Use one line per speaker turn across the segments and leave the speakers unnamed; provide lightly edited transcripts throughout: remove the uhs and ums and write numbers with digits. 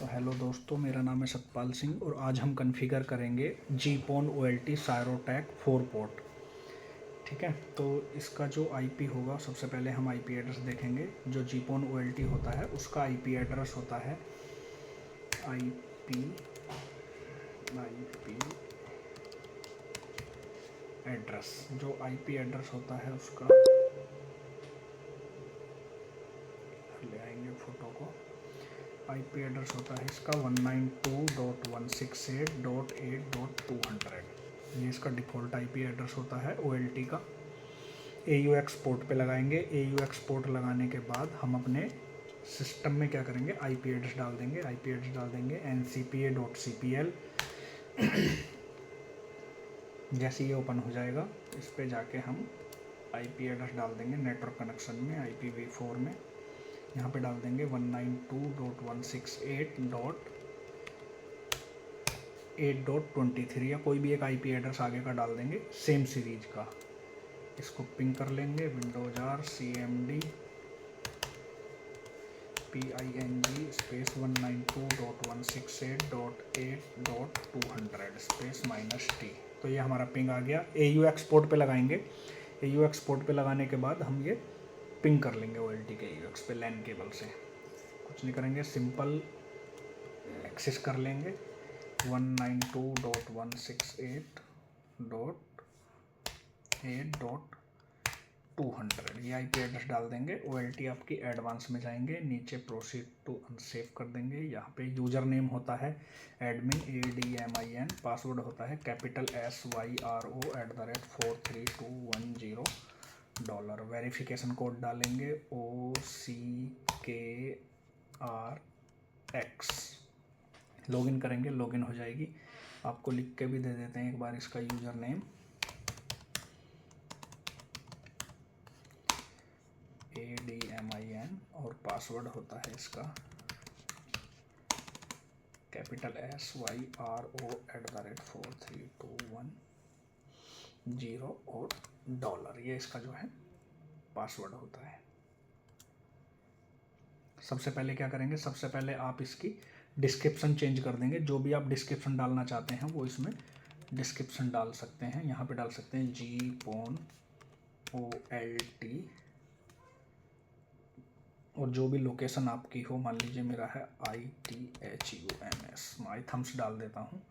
तो हेलो दोस्तों, मेरा नाम है सतपाल सिंह और आज हम कॉन्फ़िगर करेंगे जीपॉन OLT सायरोटेक 4 पोर्ट। ठीक है, तो इसका जो आईपी होगा, सबसे पहले हम आईपी एड्रेस देखेंगे। जो जीपॉन OLT होता है उसका आईपी एड्रेस होता है आईपी एड्रेस। जो आईपी एड्रेस होता है उसका, ले आएंगे फोटो को। आईपी एड्रेस होता है इसका 192.168.8.200। ये इसका डिफ़ॉल्ट आईपी एड्रेस होता है OLT का। AUX पोर्ट पे लगाएंगे। AUX पोर्ट लगाने के बाद हम अपने सिस्टम में क्या करेंगे, आईपी एड्रेस डाल देंगे। आईपी एड्रेस डाल देंगे ncpa.cpl। जैसे ये ओपन हो जाएगा, इस पे जाके हम आईपी एड्रेस डाल देंगे नेटवर्क कनेक्शन में, IPv4 में। यहाँ पे डाल देंगे 192.168.8.23 या कोई भी एक आईपी एड्रेस आगे का डाल देंगे सेम सीरीज का। इसको पिंग कर लेंगे, Windows R CMD PING space 192.168.8.200 space -T। तो ये हमारा पिंग आ गया। AUX पोर्ट पे लगाएंगे। AUX पोर्ट पे लगाने के बाद हम ये पिंग कर लेंगे OLT के AUX पे लैन केबल से। कुछ नहीं करेंगे, सिंपल एक्सेस कर लेंगे 192.168.8.200। ये आईपी एड्रेस डाल देंगे। OLT आपकी एडवांस में जाएंगे, नीचे प्रोसीड टू अनसेव कर देंगे। यहाँ पे यूज़र नेम होता है एडमिन ADMIN, पासवर्ड होता है कैपिटल SYRO@43210 वेरिफिकेशन कोड डालेंगे OCKRX। लॉगिन करेंगे, लॉगिन हो जाएगी। आपको लिख के भी दे देते हैं एक बार इसका यूज़र नेम ADMIN और पासवर्ड होता है इसका कैपिटल SYRO@43210 और $। ये इसका जो है पासवर्ड होता है। सबसे पहले क्या करेंगे, सबसे पहले आप इसकी डिस्क्रिप्शन चेंज कर देंगे। जो भी आप डिस्क्रिप्शन डालना चाहते हैं वो इसमें डिस्क्रिप्शन डाल सकते हैं। यहाँ पे डाल सकते हैं जीपॉन OLT और जो भी लोकेशन आपकी हो, मान लीजिए मेरा है ITHUMS, मैं आइथम्स डाल देता हूँ।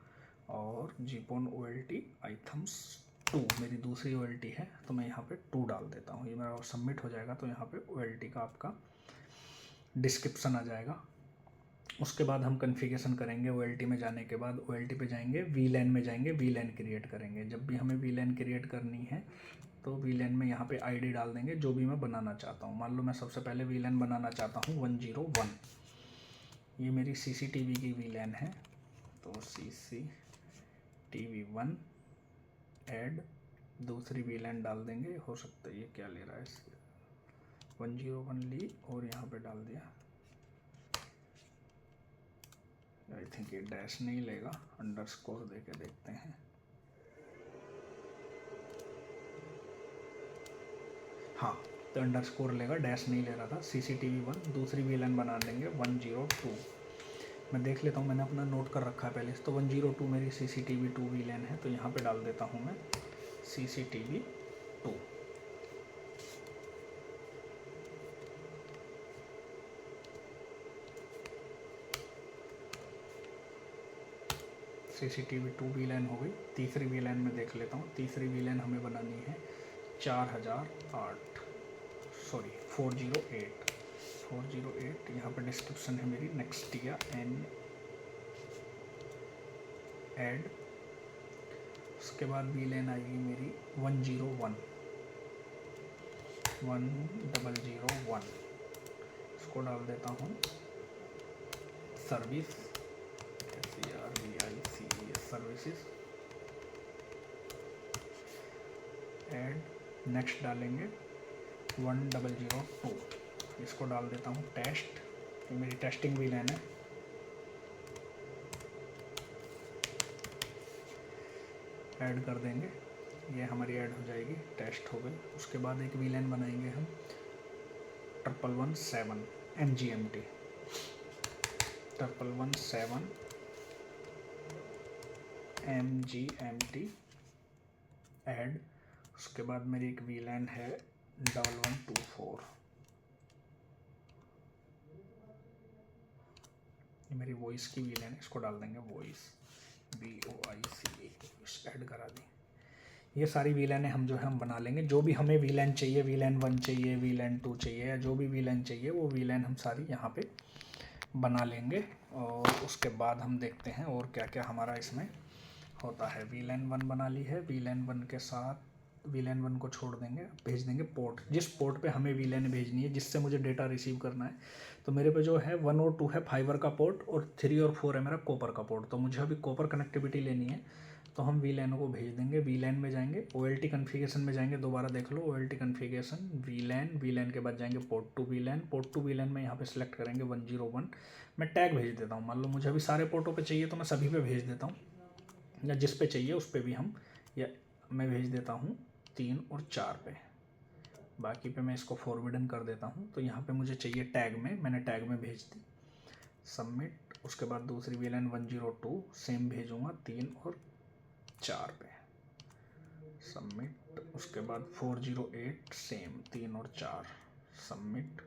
और जीपॉन OLT आइथम्स 2 मेरी दूसरी OLT है, तो मैं यहाँ पे 2 डाल देता हूँ। ये मेरा सबमिट हो जाएगा तो यहाँ पे OLT का आपका डिस्क्रिप्शन आ जाएगा। उसके बाद हम कॉन्फ़िगरेशन करेंगे। OLT में जाने के बाद OLT पे जाएंगे, VLAN में जाएंगे, VLAN क्रिएट करेंगे। जब भी हमें VLAN क्रिएट करनी है तो VLAN में यहाँ पे ID डाल देंगे जो भी मैं बनाना चाहता हूँ। मान लो मैं सबसे पहले VLAN बनाना चाहता हूँ 101। ये मेरी CCTV की VLAN है, तो CCTV1 ऐड दूसरी VLAN डाल देंगे। हो सकता है ये क्या ले रहा है, 101 ली और यहाँ पे डाल दिया। आई थिंक ये डैश नहीं लेगा, अंडरस्कोर दे के देखते हैं। हाँ, तो अंडरस्कोर लेगा, डैश नहीं ले रहा था। CCTV1 दूसरी VLAN बना देंगे 102। मैं देख लेता हूँ, मैंने अपना नोट कर रखा है पहले से। तो 102 मेरी CCTV2 VLAN है, तो यहाँ पे डाल देता हूँ मैं CCTV2। CCTV2 VLAN हो गई। तीसरी VLAN में देख लेता हूँ। तीसरी VLAN हमें बनानी है 408। यहाँ पर डिस्क्रिप्शन है मेरी नेक्स्टिया एन ऐड। उसके बाद VLAN आएगी मेरी 101। इसको डाल देता हूँ सर्विस, सर्विसेज ऐड। नेक्स्ट डालेंगे 1002। इसको डाल देता हूँ टेस्ट, तो मेरी टेस्टिंग VLAN है। ऐड कर देंगे, ये हमारी ऐड हो जाएगी, टेस्ट हो गई। उसके बाद एक VLAN बनाएंगे हम 1117 MGMT। 777 MGMT add. उसके बाद मेरी एक VLAN है 1124, ये मेरी वॉइस की VLAN है, इसको डाल देंगे वॉइस VOICE ऐड करा दी। ये सारी VLAN हम जो है हम बना लेंगे। जो भी हमें VLAN चाहिए, VLAN 1 चाहिए, VLAN 2 चाहिए, या जो भी VLAN चाहिए वो VLAN हम सारी यहाँ पे बना लेंगे। और उसके बाद हम देखते हैं और क्या क्या हमारा इसमें होता है। VLAN 1 बना ली है, VLAN 1 के साथ VLAN 1 को छोड़ देंगे, भेज देंगे पोर्ट, जिस पोर्ट पे हमें VLAN भेजनी है, जिससे मुझे डेटा रिसीव करना है। तो मेरे पे जो है 1 और 2 है फाइबर का पोर्ट, और 3 और 4 है मेरा कॉपर का पोर्ट। तो मुझे अभी कॉपर कनेक्टिविटी लेनी है, तो हम VLAN को भेज देंगे। VLAN में जाएंगे, OLT कन्फिगरेशन में जाएंगे, दोबारा देख लो OLT कन्फिगरेशन VLAN के बाद जाएंगे पोर्ट टू VLAN में यहाँ पे सिलेक्ट करेंगे 101। मैं टैग भेज देता हूँ, मान लो मुझे अभी सारे पोर्टों पे चाहिए तो मैं सभी पे भेज देता हूँ, या जिस पे चाहिए उस पे भी हम, या मैं भेज देता हूँ 3 और 4 पे, बाकी पे मैं इसको फॉरवर्डन कर देता हूँ। तो यहाँ पे मुझे चाहिए टैग में, मैंने टैग में भेज दी, सबमिट। उसके बाद दूसरी VLAN 102 सेम भेजूँगा 3 और 4 पे, सबमिट। उसके बाद 408 सेम 3 और 4, सबमिट।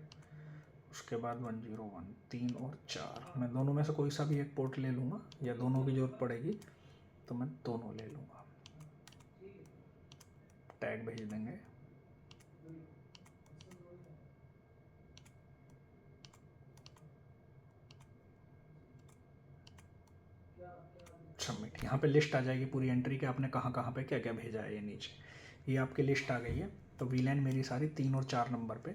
उसके बाद 101 3 और 4, मैं दोनों में से कोई सा भी एक पोर्ट ले लूँगा, या दोनों की ज़रूरत पड़ेगी तो मैं दोनों ले लूँगा। टैग भेज देंगे, सबमिट। यहाँ पे लिस्ट आ जाएगी पूरी एंट्री के, आपने कहाँ कहाँ पे क्या क्या भेजा है। ये नीचे ये आपकी लिस्ट आ गई है। तो VLAN मेरी सारी 3 और 4 नंबर पे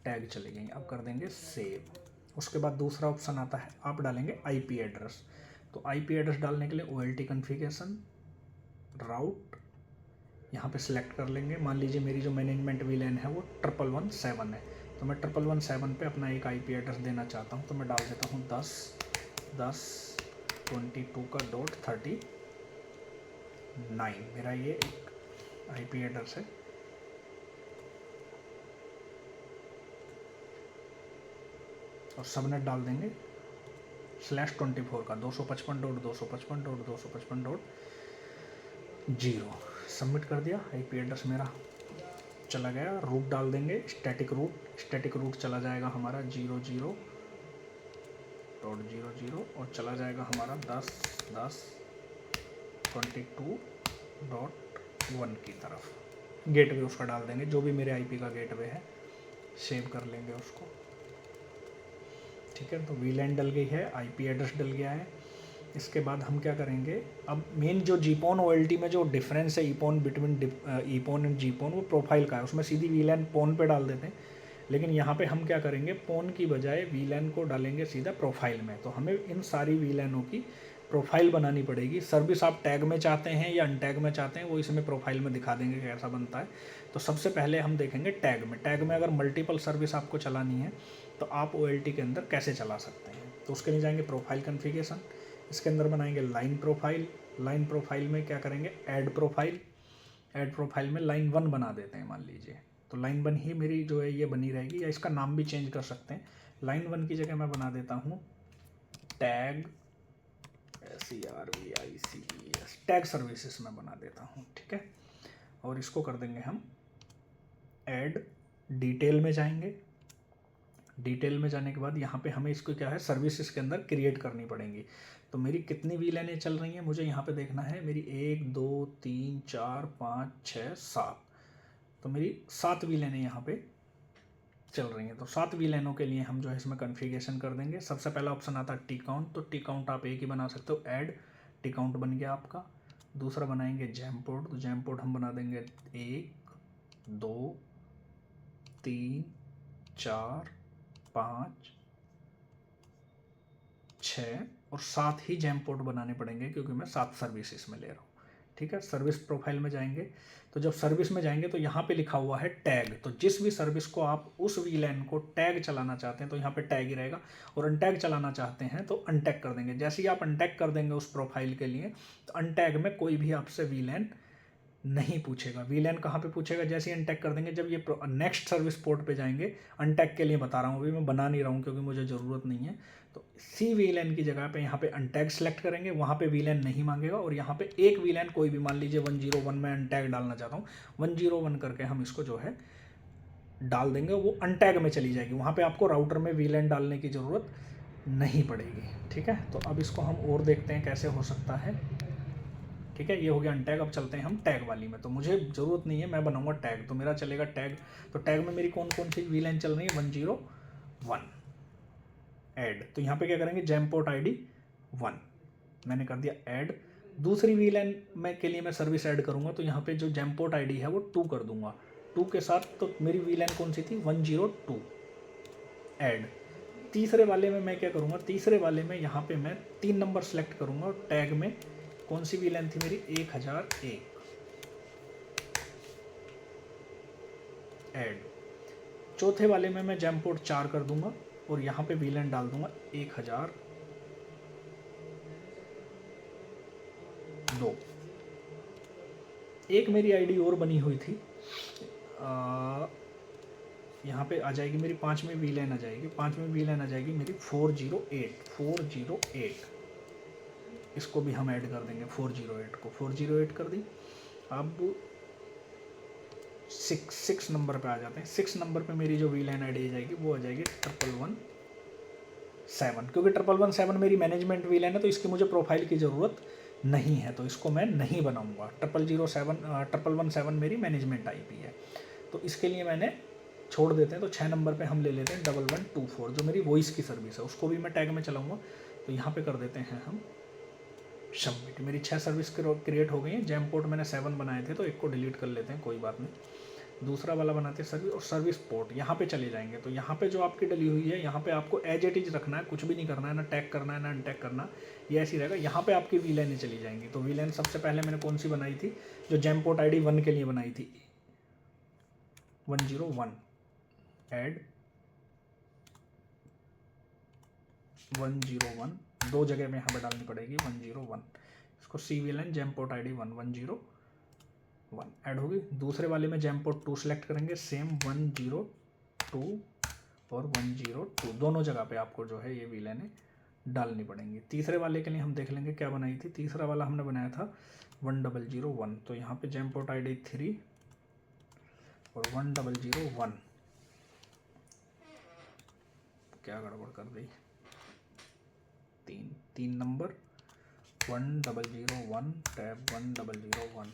टैग चली गई। अब कर देंगे सेव। उसके बाद दूसरा ऑप्शन आता है, आप डालेंगे IP एड्रेस। तो IP एड्रेस डालने के लिए OLT कन्फिगरेशन राउट यहाँ पे सिलेक्ट कर लेंगे। मान लीजिए मेरी जो मैनेजमेंट VLAN है वो 1117 है, तो मैं 1117 पे अपना एक IP एड्रेस देना चाहता हूँ। तो मैं डाल देता हूँ 10.10.22 का .39 मेरा ये एक IP एड्रेस है। और सबनेट डाल देंगे /24 का 255.255.255.0। सबमिट कर दिया, IP एड्रेस मेरा चला गया। रूट डाल देंगे, स्टैटिक रूट चला जाएगा हमारा 00.00 और चला जाएगा हमारा 10.10.22.1 की तरफ। गेटवे उसका डाल देंगे, जो भी मेरे IP का गेटवे है, सेव कर लेंगे उसको। ठीक है, तो VLAN डल गई है, IP एड्रेस डल गया है। इसके बाद हम क्या करेंगे, अब मेन जो GPON OLT में जो डिफरेंस है EPON between EPON and GPON, वो प्रोफाइल का है। उसमें सीधी VLAN PON पे डाल देते हैं, लेकिन यहाँ पे हम क्या करेंगे, PON की बजाय VLAN को डालेंगे सीधा प्रोफाइल में। तो हमें इन सारी VLANों की प्रोफाइल बनानी पड़ेगी। सर्विस आप टैग में चाहते हैं या अनटैग में चाहते हैं, वो इसमें प्रोफाइल में दिखा देंगे कैसा बनता है। तो सबसे पहले हम देखेंगे टैग में। टैग में अगर मल्टीपल सर्विस आपको चलानी है तो आप OLT के अंदर कैसे चला सकते हैं। तो उसके लिए जाएंगे प्रोफाइल कन्फिगरेशन, इसके अंदर बनाएंगे लाइन प्रोफाइल में क्या करेंगे, ऐड प्रोफाइल में लाइन 1 बना देते हैं मान लीजिए। तो लाइन 1 ही मेरी जो है ये बनी रहेगी, या इसका नाम भी चेंज कर सकते हैं। लाइन 1 की जगह मैं बना देता हूँ टैग SERVICES, टैग सर्विसेज में बना देता हूँ। ठीक है, और इसको कर देंगे हम ऐड। डिटेल में जाएंगे, डिटेल में जाने के बाद यहाँ पे हमें इसको क्या है, सर्विसेज के अंदर क्रिएट करनी पड़ेंगी। तो मेरी कितनी VLAN चल रही हैं मुझे यहाँ पे देखना है, मेरी 1 2 3 4 5 6 7, तो मेरी 7 VLAN यहाँ पे चल रही हैं। तो 7 VLANों के लिए हम जो है इसमें कन्फिगरेशन कर देंगे। सबसे पहला ऑप्शन आता है टी काउंट, तो टी काउंट आप एक ही बना सकते हो, ऐड टी काउंट बन गया आपका। दूसरा बनाएंगे जैम पोर्ट, तो जैम पोर्ट हम बना देंगे 1 2 3 4 5 6 और 7 ही जैम पोर्ट बनाने पड़ेंगे, क्योंकि मैं 7 सर्विसेज में ले रहा हूँ। ठीक है, सर्विस प्रोफाइल में जाएंगे, तो जब सर्विस में जाएंगे तो यहाँ पे लिखा हुआ है टैग। तो जिस भी सर्विस को आप उस VLAN को टैग चलाना चाहते हैं तो यहाँ पे टैग ही रहेगा, और अनटैग चलाना चाहते हैं तो अनटैग कर देंगे। जैसे ही आप अनटैग कर देंगे उस प्रोफाइल के लिए, तो अनटैग में कोई भी आपसे VLAN नहीं पूछेगा। वीलैन कहाँ पे पूछेगा, जैसे ही अनटैग कर देंगे, जब ये नेक्स्ट सर्विस पोर्ट पे जाएंगे, अनटैग के लिए बता रहा हूँ, अभी मैं बना नहीं रहा हूँ क्योंकि मुझे ज़रूरत नहीं है। तो सी वीलैन की जगह पे यहाँ पे अनटैग सेलेक्ट करेंगे, वहाँ पे वीलैन नहीं मांगेगा, और यहाँ पे एक वीलैन कोई भी, मान लीजिए 101 में अनटैग डालना चाहता हूँ, 101 करके हम इसको जो है डाल देंगे, वो अनटैग में चली जाएगी, वहाँ पे आपको राउटर में वीलैन डालने की ज़रूरत नहीं पड़ेगी। ठीक है, तो अब इसको हम और देखते हैं कैसे हो सकता है। ठीक है, ये हो गया अनटैग। अब चलते हैं हम टैग वाली में, तो मुझे ज़रूरत नहीं है, मैं बनाऊंगा टैग, तो मेरा चलेगा टैग। तो टैग में मेरी कौन कौन सी वीलैन चल रही है, 101 ऐड। तो यहाँ पे क्या करेंगे, जैमपोर्ट ID 1 मैंने कर दिया ऐड। दूसरी वीलैन में के लिए मैं सर्विस ऐड करूँगा, तो यहाँ पे जो जैमपोर्ट ID है वो 2 कर दूंगा, 2 के साथ। तो मेरी वीलैन कौन सी थी, 102 ऐड। तीसरे वाले में मैं क्या करूँगा, तीसरे वाले में यहाँ पे मैं 3 नंबर सेलेक्ट करूँगा, और टैग में कौन सी वीलैन थी मेरी, 1001 ऐड। चौथे वाले में मैं जैमपोर्ट 4 कर दूंगा, और यहाँ पे वीलैन डाल दूंगा 1002। एक मेरी आईडी और बनी हुई थी, यहाँ पे आ जाएगी मेरी 5वीं वीलैन आ जाएगी, 5वीं वीलैन आ जाएगी मेरी 408। इसको भी हम ऐड कर देंगे, 408 को 408 कर दी। अब 6 नंबर पे आ जाते हैं। 6 नंबर पे मेरी जो वीलैन आईडी जाएगी वो आ जाएगी 1117, क्योंकि 1117 मेरी मैनेजमेंट वीलैन है, तो इसकी मुझे प्रोफाइल की ज़रूरत नहीं है, तो इसको मैं नहीं बनाऊंगा। 1117 मेरी मैनेजमेंट IP है, तो इसके लिए मैंने छोड़ देते हैं। तो 6 नंबर पे हम ले लेते हैं 1124, जो मेरी वॉइस की सर्विस है, उसको भी मैं टैग में चलाऊँगा। तो यहाँ पे कर देते हैं हम सबमिट। मेरी 6 सर्विस क्रिएट हो गई हैं। जैमपोर्ट मैंने 7 बनाए थे, तो एक को डिलीट कर लेते हैं, कोई बात नहीं। दूसरा वाला बनाते हैं सर्विस, और सर्विस पोर्ट यहाँ पे चले जाएंगे। तो यहाँ पे जो आपकी डली हुई है, यहाँ पे आपको एज इट इज रखना है, कुछ भी नहीं करना है, ना टैग करना है ना अनटैग करना, ये ऐसी रहेगा। यहाँ पे आपकी वीलैन चली जाएंगी। तो वीलैन सबसे पहले मैंने कौन सी बनाई थी, जो जैमपोर्ट ID 1 के लिए बनाई थी, 101 ऐड 101, 2 जगह में यहाँ पे डालनी पड़ेगी 101। इसको सी वीलैन जैमपोर्ट ID 101 ऐड होगी। दूसरे वाले में जैमपोर्ट 2 सेलेक्ट करेंगे, सेम 102 और 102, दोनों जगह पे आपको जो है ये वीलैन डालनी पड़ेंगी। तीसरे वाले के लिए हम देख लेंगे क्या बनाई थी। तीसरा वाला हमने बनाया था 1001, तो यहाँ पे जैमपोर्ट ID 3 और 1001, क्या गड़बड़ कर दी, 3 नंबर 1001 टैब 1001,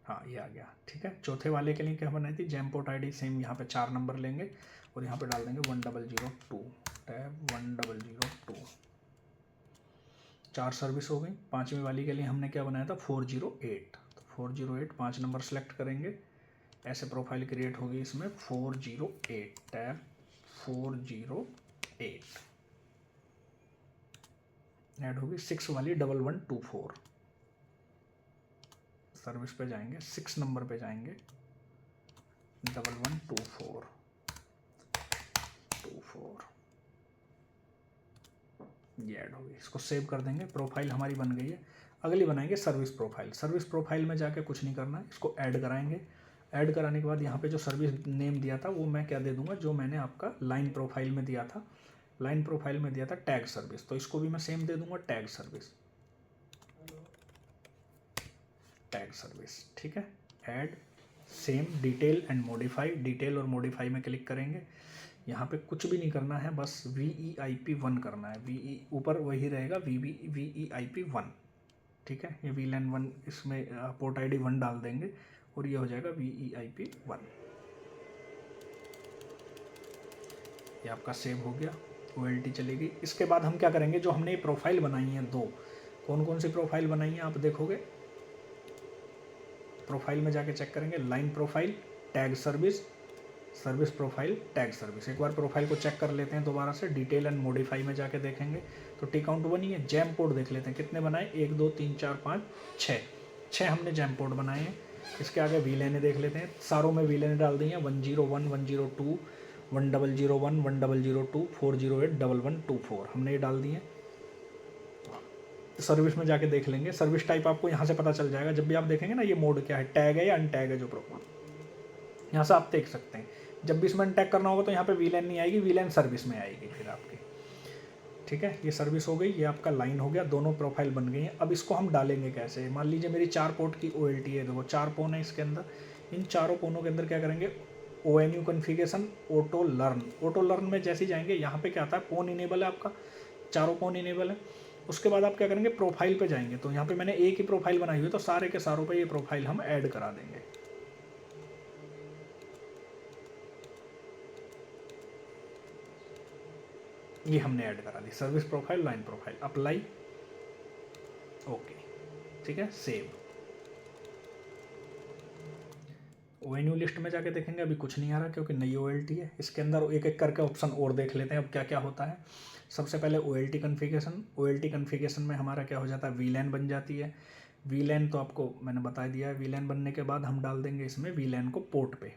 हाँ ये आ गया। ठीक है, चौथे वाले के लिए क्या बनाई थी, जैमपोर्ट ID सेम यहाँ पे 4 नंबर लेंगे, और यहाँ पे डाल देंगे 1002 टैब 1002। 4 सर्विस हो गई। 5वीं वाली के लिए हमने क्या बनाया था, 408, तो 408 5 नंबर सेलेक्ट करेंगे, ऐसे प्रोफाइल क्रिएट होगी इसमें 408 टैब 408 ऐड होगी। 6 वाली 1124 सर्विस पे जाएंगे, 6 नंबर पे जाएंगे, 1124 ये ऐड होगी। इसको सेव कर देंगे, प्रोफाइल हमारी बन गई है। अगली बनाएंगे सर्विस प्रोफाइल। सर्विस प्रोफाइल में जाके कुछ नहीं करना है, इसको ऐड कराएंगे। ऐड कराने के बाद यहाँ पे जो सर्विस नेम दिया था वो मैं क्या दे दूंगा, जो मैंने आपका लाइन प्रोफाइल में दिया था, लाइन प्रोफाइल में दिया था टैग सर्विस, तो इसको भी मैं सेम दे दूंगा, टैग सर्विस, टैग सर्विस। ठीक है, add same detail and modify, detail और मॉडिफाई में क्लिक करेंगे। यहाँ पे कुछ भी नहीं करना है, बस VEIP1 करना है, VE ऊपर वही रहेगा, VEIP1। ठीक है, ये VLAN 1, इसमें पोर्ट ID 1 डाल देंगे, और ये हो जाएगा VEIP1। ये आपका सेव हो गया, OLT चलेगी। इसके बाद हम क्या करेंगे, जो हमने ये प्रोफाइल बनाई है 2, कौन कौन सी प्रोफाइल बनाई है आप देखोगे, प्रोफाइल में जाके चेक करेंगे, line profile tag service, service profile tag service. एक बार प्रोफाइल को चेक कर लेते हैं दोबारा से, डिटेल एंड मॉडिफाई में जाके देखेंगे तो टी काउंट बनी है। जैमपोर्ट देख लेते हैं कितने बनाए, 1 2 3 4 5 6 हमने जैमपोर्ट बनाए हैं। इसके आगे वीलैने देख लेते हैं, सारों में वीलैने डाल दी हैं, 101 102 1001 1002 408 1124 हमने ये डाल दिए। सर्विस में जाके देख लेंगे, सर्विस टाइप आपको यहाँ से पता चल जाएगा। जब भी आप देखेंगे ना ये मोड क्या है, टैग है या अनटैग है जो प्रोग्राम, यहाँ से आप देख सकते हैं। जब भी इसमें अनटैग करना होगा तो यहाँ पे वीलैन नहीं आएगी, वीलैन सर्विस में आएगी फिर आपकी। ठीक है, ये सर्विस हो गई, ये आपका लाइन हो गया, दोनों प्रोफाइल बन गई हैं। अब इसको हम डालेंगे कैसे? मान लीजिए मेरी 4 पोर्ट की OLT है, देखो 4 पोन है इसके अंदर। इन चारों पोनों के अंदर क्या करेंगे, ONU configuration auto learn. Auto learn में जैसे ही जाएंगे यहाँ पे क्या आता है, पोन इनेबल है आपका, चारों पोन इनेबल है। उसके बाद आप क्या करेंगे, प्रोफाइल पे जाएंगे, तो यहाँ पे मैंने एक ही प्रोफाइल बनाई हुई है, तो सारे के सारों पे ये प्रोफाइल हम ऐड करा देंगे। ये हमने ऐड करा दी, service profile, line profile, apply, okay. ठीक है, सेव। ONU लिस्ट में जाके देखेंगे, अभी कुछ नहीं आ रहा क्योंकि नई OLT है। इसके अंदर एक एक करके ऑप्शन और देख लेते हैं अब क्या क्या होता है। सबसे पहले OLT कन्फिगरेशन। OLT कन्फिगरेशन में हमारा क्या हो जाता है, VLAN बन जाती है। VLAN तो आपको मैंने बता दिया है। VLAN बनने के बाद हम डाल देंगे इसमें VLAN को पोर्ट पे,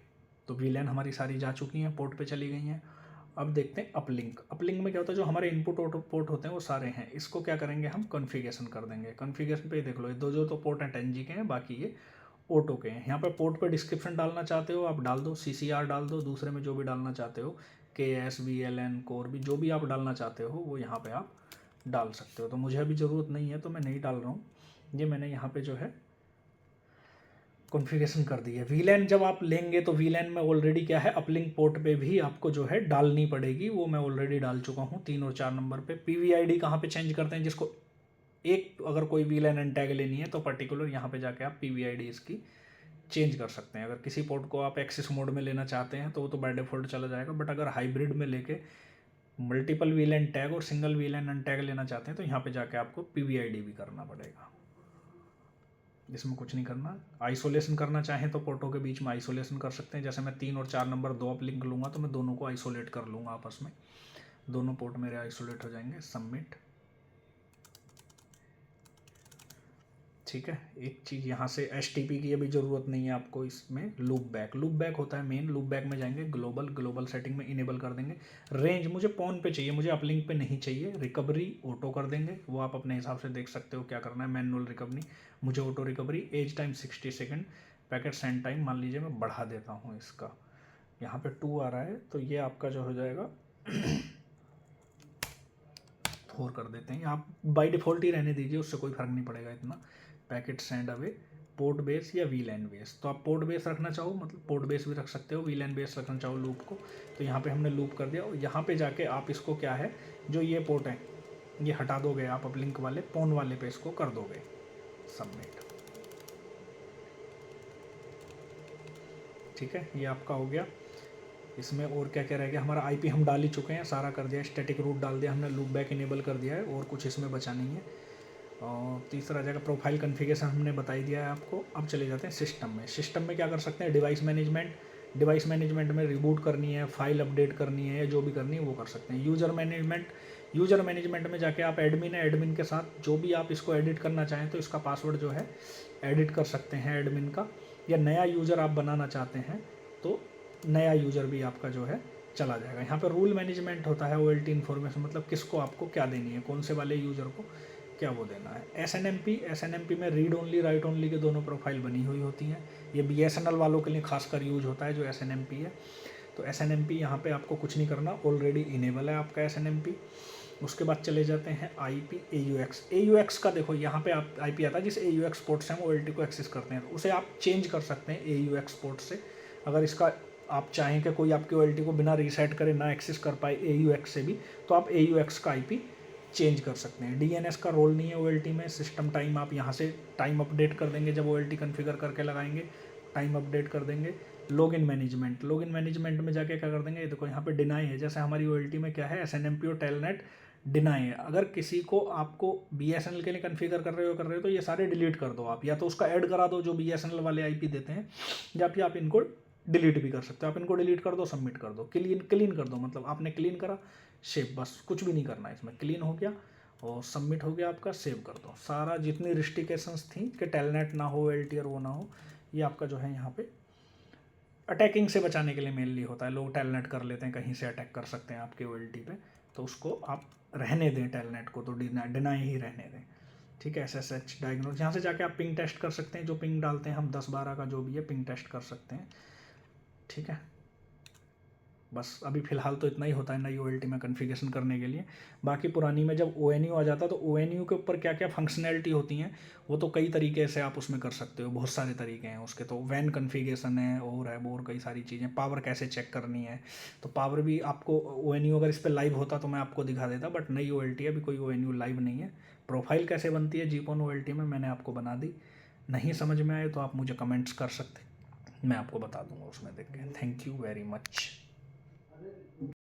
तो VLAN हमारी सारी जा चुकी हैं, पोर्ट पे चली गई हैं। अब देखते हैं अपलिंक। अपलिंक में क्या होता है, जो हमारे इनपुट पोर्ट होते हैं वो सारे हैं, इसको क्या करेंगे हम कॉन्फ़िगरेशन कर देंगे। कॉन्फ़िगरेशन पे देख लो, ये दो जो तो पोर्ट हैं 10G के हैं, बाकी ये ऑटो के हैं। यहाँ पे पोर्ट पे डिस्क्रिप्शन डालना चाहते हो आप डाल दो, CCR डाल दो, दूसरे में जो भी डालना चाहते हो, KS VLN कोर भी, जो भी आप डालना चाहते हो वो यहाँ पे आप डाल सकते हो। तो मुझे अभी ज़रूरत नहीं है तो मैं नहीं डाल रहा हूँ, ये मैंने यहाँ पे जो है कॉन्फ़िगरेशन कर दी है। VLAN जब आप लेंगे तो VLAN में ऑलरेडी क्या है, अपलिंक पोर्ट पे भी आपको जो है डालनी पड़ेगी, वो मैं ऑलरेडी डाल चुका हूँ 3 और 4 नंबर पे। PVID कहाँ पे चेंज करते हैं, जिसको एक अगर कोई VLAN अनटैग लेनी है तो पर्टिकुलर यहाँ पे जाके आप PVID इसकी चेंज कर सकते हैं। अगर किसी पोर्ट को आप एक्सेस मोड में लेना चाहते हैं तो वो तो बाय डिफ़ॉल्ट चला जाएगा, बट अगर हाइब्रिड में लेके मल्टीपल VLAN टैग और सिंगल VLAN अनटैग लेना चाहते हैं तो यहाँ पे जाके आपको PVID भी करना पड़ेगा। इसमें कुछ नहीं करना। आइसोलेशन करना चाहें तो पोर्टों के बीच में आइसोलेशन कर सकते हैं। जैसे मैं 3 और 4 नंबर 2 अपलिंक लूँगा तो मैं दोनों को आइसोलेट कर लूँगा आपस में, दोनों पोर्ट मेरे आइसोलेट हो जाएंगे। सबमिट। ठीक है, एक चीज़ यहाँ से HTTP की अभी ज़रूरत नहीं है आपको। इसमें लूप बैक होता है मेन। लूप बैक में जाएंगे, ग्लोबल सेटिंग में इनेबल कर देंगे। रेंज मुझे पॉन पे चाहिए, मुझे अपलिंक पे नहीं चाहिए। रिकवरी ऑटो कर देंगे, वो आप अपने हिसाब से देख सकते हो क्या करना है। मैनुअल रिकवरी, मुझे auto recovery. Age time 60 second. Packet send time मान लीजिए मैं बढ़ा देता हूँ इसका, यहाँ पे 2 आ रहा है तो ये आपका जो हो जाएगा 4 कर देते हैं। आप बाय डिफ़ॉल्ट ही रहने दीजिए, उससे कोई फ़र्क नहीं पड़ेगा इतना। Packet send away, port base या VLAN बेस, तो आप पोर्ट बेस रखना चाहो मतलब पोर्ट बेस भी रख सकते हो, VLAN बेस रखना चाहो लूप को, तो यहाँ पे हमने लूप कर दिया। और यहाँ पे जाके आप इसको क्या है, जो ये पोर्ट है ये हटा दोगे आप, अपलिंक वाले पोन वाले पे इसको कर दोगे सबमिट। ठीक है, ये आपका हो गया। इसमें और क्या क्या रह गया, हमारा IP हम डाल ही चुके हैं, सारा कर दिया। स्टैटिक रूट डाल दिया हमने, लूप बैक इनेबल कर दिया है, और कुछ इसमें बचा नहीं है। और तीसरा जगह प्रोफाइल कॉन्फ़िगरेशन हमने बता ही दिया है आपको। अब चले जाते हैं सिस्टम में। सिस्टम में क्या कर सकते हैं, डिवाइस मैनेजमेंट। डिवाइस मैनेजमेंट में रिबूट करनी है, फाइल अपडेट करनी है, या जो भी करनी है वो कर सकते हैं। यूज़र मैनेजमेंट, यूज़र मैनेजमेंट में जाके आप एडमिन है, एडमिन के साथ जो भी आप इसको एडिट करना चाहें तो इसका पासवर्ड जो है एडिट कर सकते हैं एडमिन का, या नया यूज़र आप बनाना चाहते हैं तो नया यूज़र भी आपका जो है चला जाएगा। यहाँ पर रूल मैनेजमेंट होता है, OLT इन्फॉर्मेशन, मतलब किसको आपको क्या देनी है, कौन से वाले यूज़र को क्या वो देना है। SNMP में रीड ओनली राइट ओनली के दोनों प्रोफाइल बनी हुई होती हैं। ये BSNL वालों के लिए खासकर यूज होता है जो SNMP है। तो SNMP यहाँ पे आपको कुछ नहीं करना, ऑलरेडी इनेबल है आपका SNMP। उसके बाद चले जाते हैं IP AUX का। देखो यहाँ पे आप IP आता है, जिस AUX पोर्ट से हम OLT को एक्सेस करते हैं, तो उसे आप चेंज कर सकते हैं AUX पोर्ट से। अगर इसका आप चाहें कि कोई आपकी OLT को बिना रीसेट करे ना एक्सेस कर पाए AUX से भी, तो आप AUX का IP चेंज कर सकते हैं। DNS का रोल नहीं है OLT में। सिस्टम टाइम आप यहाँ से टाइम अपडेट कर देंगे, जब OLT कॉन्फ़िगर करके लगाएंगे टाइम अपडेट कर देंगे। लॉगिन मैनेजमेंट में जाके क्या कर देंगे, देखो यहाँ पे डिनाई है, जैसे हमारी OLT में क्या है SNMP और टेलनेट डिनाई है। अगर किसी को आपको BSNL के लिए कॉन्फ़िगर कर रहे हो तो ये सारे डिलीट कर दो आप, या तो उसका ऐड करा दो जो BSNL वाले IP देते हैं, या फिर आप इनको डिलीट भी कर सकते हो। आप इनको डिलीट कर दो, सबमिट कर दो, क्लीन कर दो, मतलब आपने क्लीन करा, सेव, बस कुछ भी नहीं करना है इसमें। क्लीन हो गया और सबमिट हो गया आपका, सेव कर दो। सारा जितनी रिस्ट्रिकेशंस थी कि टेलनेट ना हो, LT और वो ना हो, ये आपका जो है यहाँ पे अटैकिंग से बचाने के लिए मेनली होता है। लोग टेलनेट कर लेते हैं, कहीं से अटैक कर सकते हैं आपके OLT पे, तो उसको आप रहने दें, टेलनेट को तो डिनाई ही रहने दें। ठीक है, SSH डायग्नोज, यहाँ से जाके आप पिंग टेस्ट कर सकते हैं, जो पिंग डालते हैं हम 10-12 का जो भी है पिंग टेस्ट कर सकते हैं। ठीक है, बस अभी फ़िलहाल तो इतना ही होता है नई OLT में कॉन्फ़िगरेशन करने के लिए। बाकी पुरानी में जब ONU आ जाता तो ONU के ऊपर क्या क्या फंक्शनैलिटी होती हैं वो तो कई तरीके से आप उसमें कर सकते हो, बहुत सारे तरीके हैं उसके। तो वैन कॉन्फ़िगरेशन है और कई सारी चीज़ें, पावर कैसे चेक करनी है, तो पावर भी आपको ONU अगर इस पर लाइव होता तो मैं आपको दिखा देता, बट नई OLT है, अभी कोई ONU लाइव नहीं है। प्रोफाइल कैसे बनती है GPON OLT में मैंने आपको बना दी, नहीं समझ में आए तो आप मुझे कमेंट्स कर सकते, मैं आपको बता दूंगा उसमें देख के। Thank you very much.